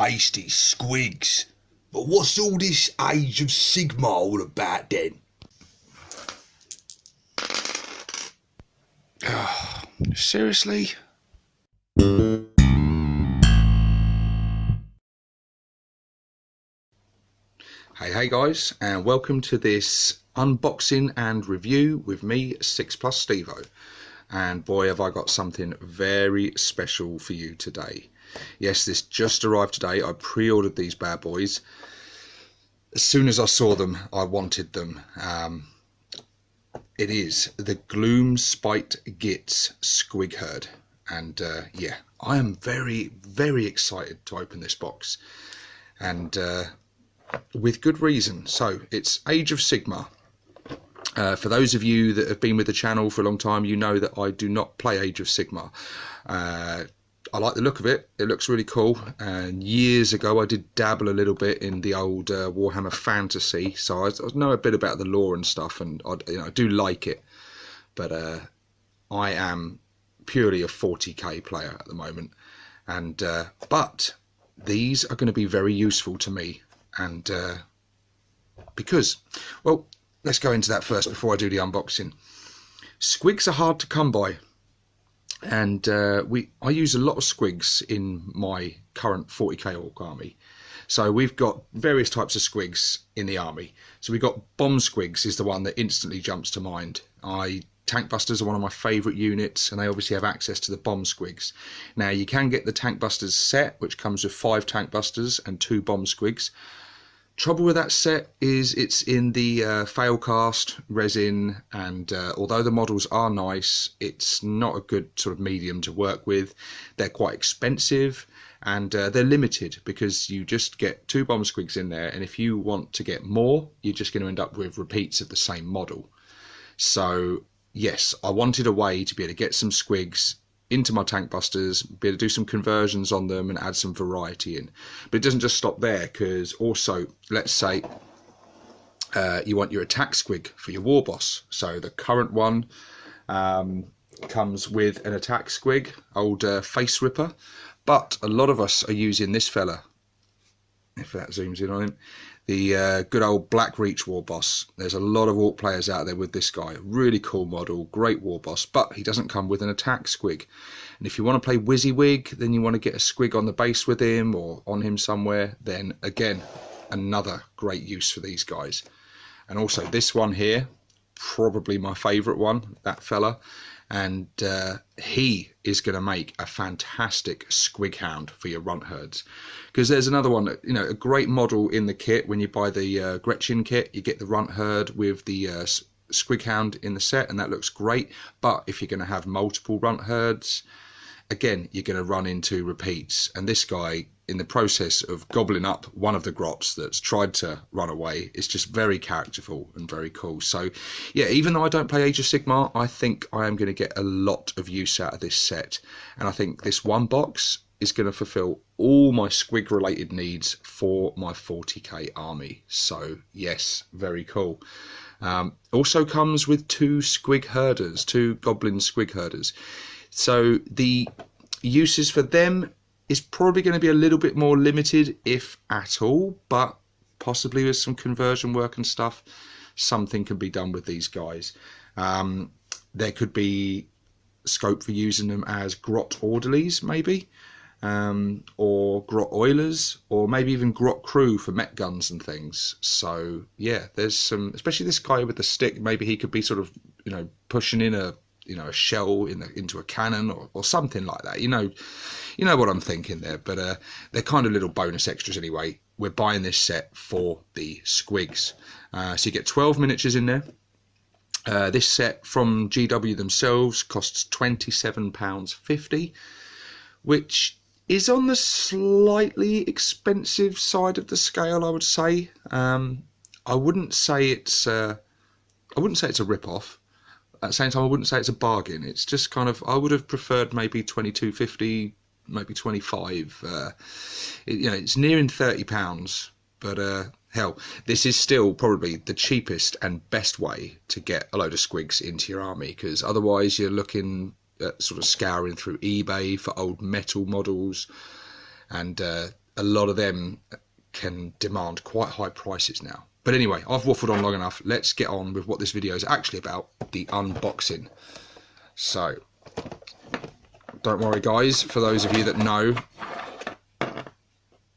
tasty squigs. But what's all this Age of Sigmar all about then? Oh, seriously? Hey guys, and welcome to this unboxing and review with me, 6+ Stevo. And boy, have I got something very special for you today. Yes, this just arrived today. I pre-ordered these bad boys. As soon as I saw them, I wanted them. It is the Gloomspite Gitz Squig Herd. And yeah, I am very, very excited to open this box. And with good reason. So, it's Age of Sigmar. For those of you that have been with the channel for a long time, you know that I do not play Age of Sigmar. I like the look of it. It looks really cool. And years ago, I did dabble a little bit in the old Warhammer Fantasy, so I know a bit about the lore and stuff, and I do like it. But I am purely a 40k player at the moment, and but these are going to be very useful to me, and because, well, let's go into that first before I do the unboxing. Squigs are hard to come by, and I use a lot of squigs in my current 40k orc army. So we've got various types of squigs in the army. So we've got bomb squigs is the one that instantly jumps to mind. Tank busters are one of my favourite units, and they obviously have access to the bomb squigs. Now you can get the tank busters set, which comes with 5 tank busters and 2 bomb squigs. Trouble with that set is it's in the failcast resin, and although the models are nice, it's not a good sort of medium to work with. They're quite expensive, and they're limited because you just get 2 bomb squigs in there, and if you want to get more, you're just going to end up with repeats of the same model. So yes, I wanted a way to be able to get some squigs into my tank busters, be able to do some conversions on them and add some variety in. But it doesn't just stop there, because also, let's say you want your attack squig for your war boss. So the current one comes with an attack squig, old face ripper, but a lot of us are using this fella, if that zooms in on him, the good old Black Reach war boss. There's a lot of orc players out there with this guy. Really cool model, great war boss, but he doesn't come with an attack squig. And if you want to play WYSIWYG, then you want to get a squig on the base with him or on him somewhere, then again, another great use for these guys. And also this one here, probably my favourite one, that fella. And he is going to make a fantastic squig hound for your runt herds, because there's another one, you know, a great model in the kit. When you buy the Gretchen kit, you get the runt herd with the squig hound in the set, and that looks great. But if you're going to have multiple runt herds, again, you're going to run into repeats. And this guy, in the process of gobbling up one of the grots that's tried to run away, is just very characterful and very cool. So yeah, even though I don't play Age of Sigmar, I think I am going to get a lot of use out of this set, and I think this one box is going to fulfill all my squig related needs for my 40k army. So yes, very cool. Also comes with 2 Squig Herders, 2 Goblin Squig Herders. So the uses for them is probably going to be a little bit more limited, if at all, but possibly with some conversion work and stuff, something can be done with these guys. There could be scope for using them as grot orderlies, maybe, or grot oilers, or maybe even grot crew for mech guns and things. So yeah, there's some, especially this guy with the stick, maybe he could be sort of, you know, pushing in a shell into a cannon or something like that. You know what I'm thinking there. But they're kind of little bonus extras anyway. We're buying this set for the squigs. So you get 12 miniatures in there. This set from GW themselves costs £27.50, which is on the slightly expensive side of the scale, I would say. I wouldn't say it's a rip-off. At the same time, I wouldn't say it's a bargain. It's just kind of, I would have preferred maybe £22.50, maybe 25. It's nearing £30, but hell, this is still probably the cheapest and best way to get a load of squigs into your army, because otherwise you're looking at sort of scouring through eBay for old metal models, and a lot of them can demand quite high prices now. But anyway, I've waffled on long enough. Let's get on with what this video is actually about, the unboxing. So, don't worry guys, for those of you that know,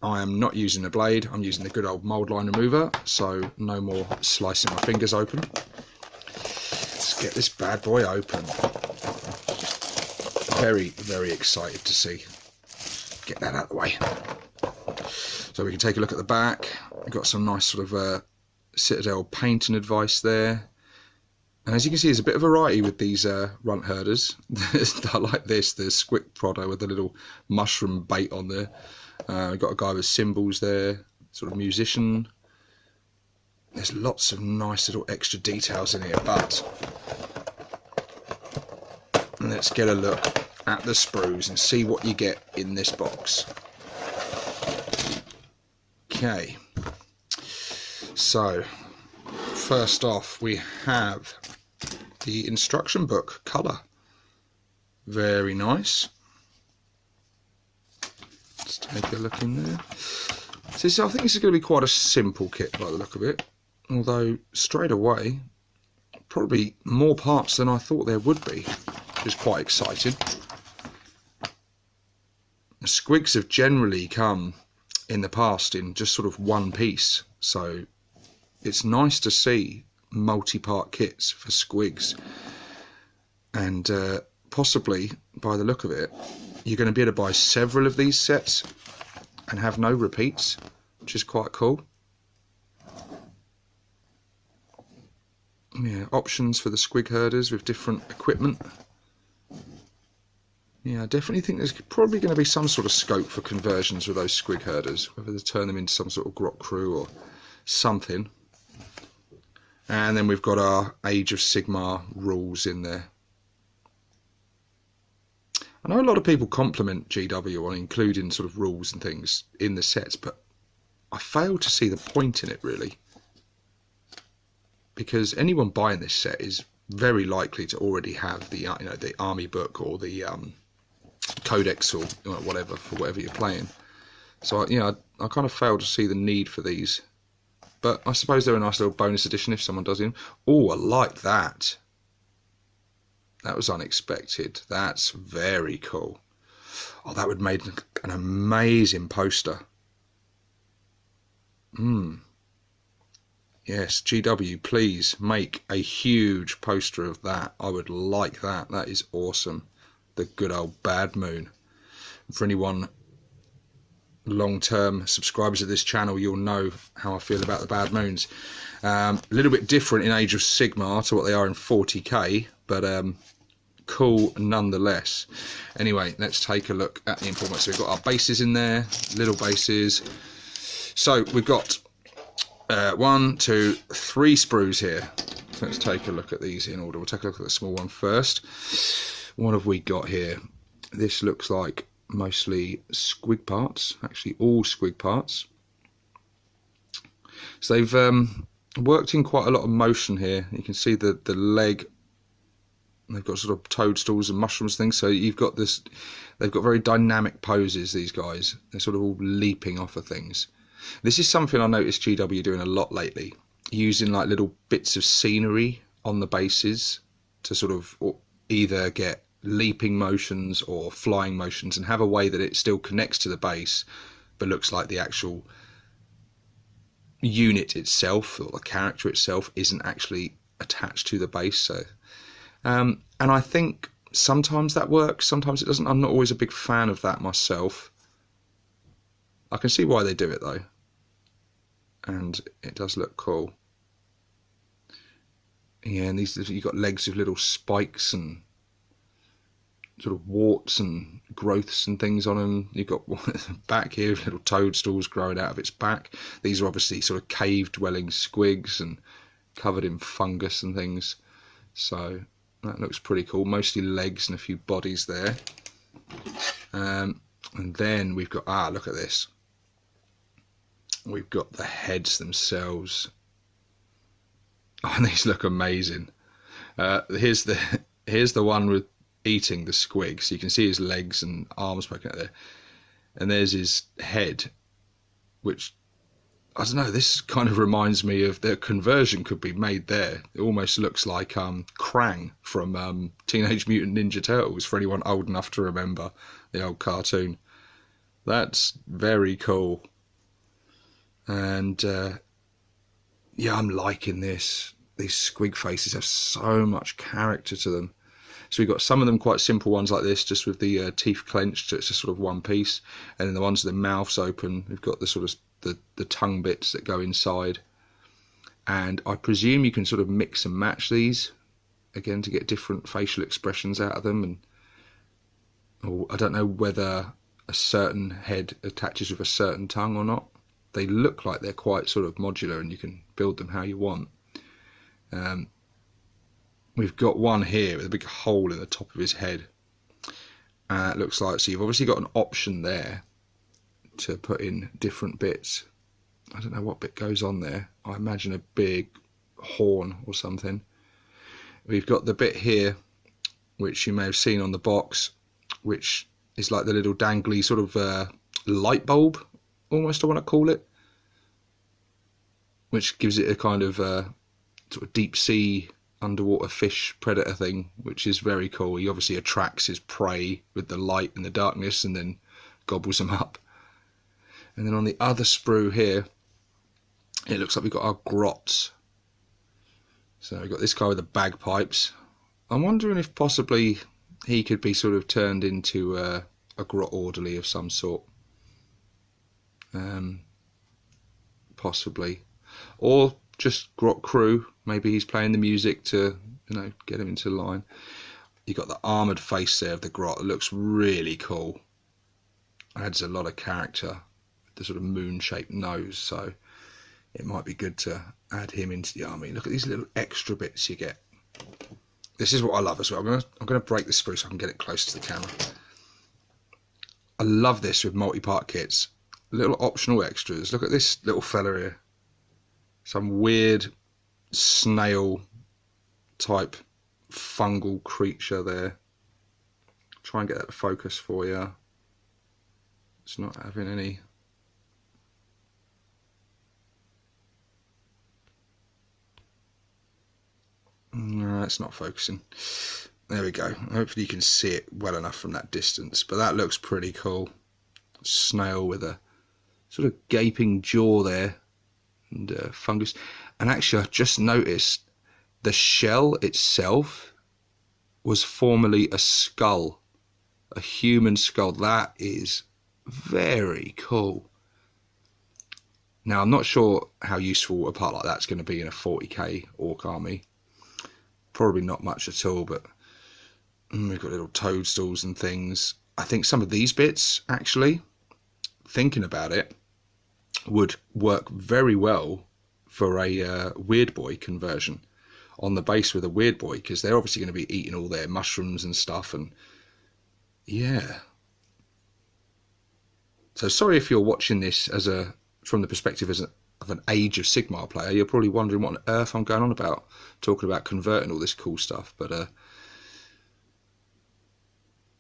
I am not using a blade, I'm using the good old mould line remover, so no more slicing my fingers open. Let's get this bad boy open. Very, very excited to see. Get that out of the way. So we can take a look at the back. We've got some nice sort of Citadel painting advice there. And as you can see, there's a bit of variety with these runt herders. I like this, the Squig Prodder with the little mushroom bait on there. We've got a guy with cymbals there, sort of musician. There's lots of nice little extra details in here, but let's get a look at the sprues and see what you get in this box. Okay, so first off we have the instruction book, colour. Very nice. Let's take a look in there. So I think this is going to be quite a simple kit by the look of it, although straight away probably more parts than I thought there would be, which is quite exciting. The Squigs have generally come in the past in just sort of one piece, so it's nice to see multi-part kits for Squigs, and possibly by the look of it you're going to be able to buy several of these sets and have no repeats, which is quite cool. Yeah, options for the Squig Herders with different equipment. Yeah, I definitely think there's probably going to be some sort of scope for conversions with those Squig Herders, whether they turn them into some sort of grot crew or something. And then we've got our Age of Sigmar rules in there. I know a lot of people compliment GW on including sort of rules and things in the sets, but I fail to see the point in it really, because anyone buying this set is very likely to already have the the army book or the codex or whatever for whatever you're playing. So I kind of fail to see the need for these, but I suppose they're a nice little bonus edition if someone does them. Oh, I like that. That was unexpected. That's very cool. Oh, that would make an amazing poster. Yes, GW, please make a huge poster of that. I would like that. That is awesome. The good old Bad Moon. For anyone long-term subscribers of this channel, you'll know how I feel about the Bad Moons. A little bit different in Age of Sigmar to what they are in 40k, but cool nonetheless. Anyway, let's take a look at the information. So we've got our bases in there, little bases. So we've got 1, 2, 3 sprues here. So let's take a look at these in order. We'll take a look at the small one first. What have we got here? This looks like mostly Squig parts, actually all Squig parts. So they've worked in quite a lot of motion here. You can see the leg. They've got sort of toadstools and mushrooms things. So you've got this. They've got very dynamic poses. These guys. They're sort of all leaping off of things. This is something I noticed GW doing a lot lately, using like little bits of scenery on the bases to sort of either get leaping motions or flying motions and have a way that it still connects to the base but looks like the actual unit itself or the character itself isn't actually attached to the base. So and I think sometimes that works, sometimes it doesn't. I'm not always a big fan of that myself. I can see why they do it though, and it does look cool. Yeah, and these, you've got legs with little spikes and sort of warts and growths and things on them. You've got back here little toadstools growing out of its back. These are obviously sort of cave dwelling squigs and covered in fungus and things. So that looks pretty cool. Mostly legs and a few bodies there. And then we've got, look at this. We've got the heads themselves. Oh, and these look amazing. Here's the one with eating the squig. So you can see his legs and arms poking out there. And there's his head. which, I don't know, this kind of reminds me of their conversion could be made there. It almost looks like Krang from Teenage Mutant Ninja Turtles, for anyone old enough to remember the old cartoon. That's very cool. And yeah, I'm liking this. These squig faces have so much character to them. So we've got some of them quite simple ones like this, just with the teeth clenched, so it's just sort of one piece. And then the ones with their mouths open, we've got the sort of the tongue bits that go inside. And I presume you can sort of mix and match these, again, to get different facial expressions out of them. And I don't know whether a certain head attaches with a certain tongue or not. They look like they're quite sort of modular, and you can build them how you want. We've got one here with a big hole in the top of his head. It looks like, so you've obviously got an option there to put in different bits. I don't know what bit goes on there. I imagine a big horn or something. We've got the bit here, which you may have seen on the box, which is like the little dangly sort of light bulb, almost I want to call it, which gives it a kind of sort of deep sea underwater fish predator thing, which is very cool. He obviously attracts his prey with the light and the darkness and then gobbles them up. And then on the other sprue here, it looks like we've got our grots. So we've got this guy with the bagpipes. I'm wondering if possibly he could be sort of turned into a grot orderly of some sort. Possibly. Or just grot crew. Maybe he's playing the music to, you know, get him into line. You've got the armoured face there of the grot. It looks really cool. Adds a lot of character. The sort of moon-shaped nose, so it might be good to add him into the army. Look at these little extra bits you get. This is what I love as well. I'm going to break the sprue so I can get it close to the camera. I love this with multi-part kits. Little optional extras. Look at this little fella here. Some weird snail type fungal creature there. Try and get that to focus for you. It's not having any. No, it's not focusing. There we go. Hopefully you can see it well enough from that distance. But that looks pretty cool. Snail with a sort of gaping jaw there. And fungus. And actually I just noticed the shell itself was formerly a skull. A human skull. That is very cool. Now I'm not sure how useful a part like that's going to be in a 40k orc army. Probably not much at all, but we've got little toadstools and things. I think some of these bits, actually, thinking about it, would work very well for a weird boy conversion on the base with a weird boy, because they're obviously going to be eating all their mushrooms and stuff, and yeah. So sorry if you're watching this as from the perspective of an Age of Sigmar player. You're probably wondering what on earth I'm going on about, talking about converting all this cool stuff, but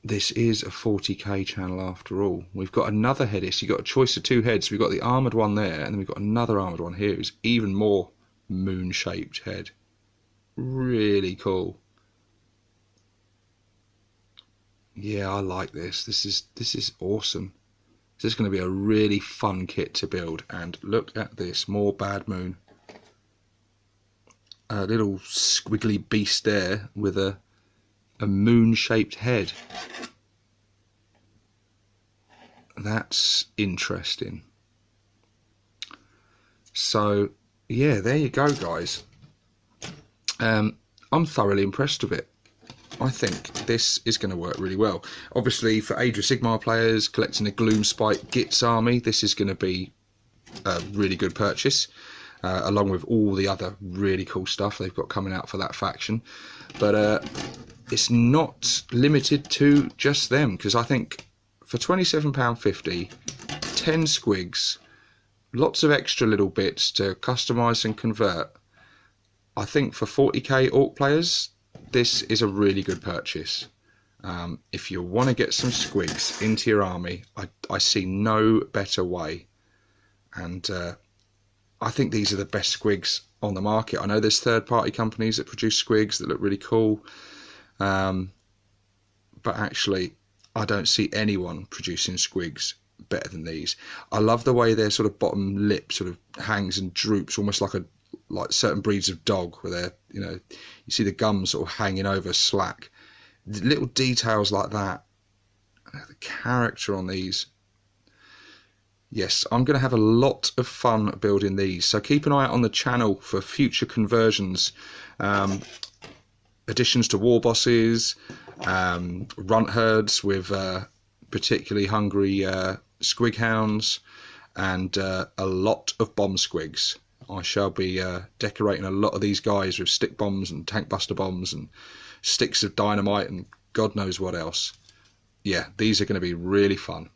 this is a 40k channel after all. We've got another head here, so you've got a choice of two heads. We've got the armoured one there, and then we've got another armoured one here who's even more moon-shaped head. Really cool. Yeah, I like this. This is awesome. This is going to be a really fun kit to build. And look at this, more Bad Moon. A little squiggly beast there with a moon-shaped head. That's interesting. So, yeah, there you go, guys. I'm thoroughly impressed with it. I think this is going to work really well. Obviously, for Age of Sigmar players collecting a Gloomspite Gitz army, this is going to be a really good purchase, along with all the other really cool stuff they've got coming out for that faction. But it's not limited to just them, because I think for £27.50, 10 squigs, lots of extra little bits to customise and convert, I think for 40k orc players, this is a really good purchase. If you want to get some squigs into your army, I see no better way. and I think these are the best squigs on the market. I know there's third-party companies that produce squigs that look really cool, but actually I don't see anyone producing squigs better than these. I love the way their sort of bottom lip sort of hangs and droops, almost like certain breeds of dog, where they're, you know, you see the gums sort of hanging over slack. Little details like that. The character on these. Yes, I'm going to have a lot of fun building these, so keep an eye out on the channel for future conversions, additions to war bosses, runt herds with particularly hungry squig hounds, and a lot of bomb squigs. I shall be decorating a lot of these guys with stick bombs and tank buster bombs and sticks of dynamite and God knows what else. Yeah, these are going to be really fun.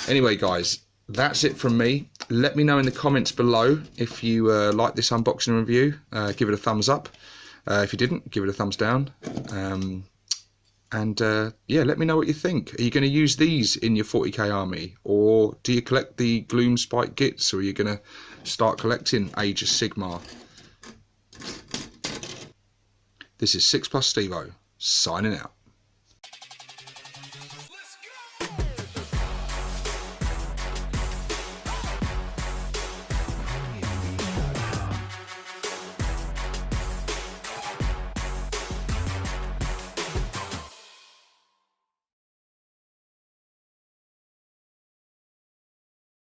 Anyway, guys, that's it from me. Let me know in the comments below if you like this unboxing review. Give it a thumbs up. If you didn't, give it a thumbs down. Yeah, let me know what you think. Are you going to use these in your 40k army, or do you collect the Gloomspite Gitz, or are you going to start collecting Age of Sigmar? This is 6+ Stevo, signing out.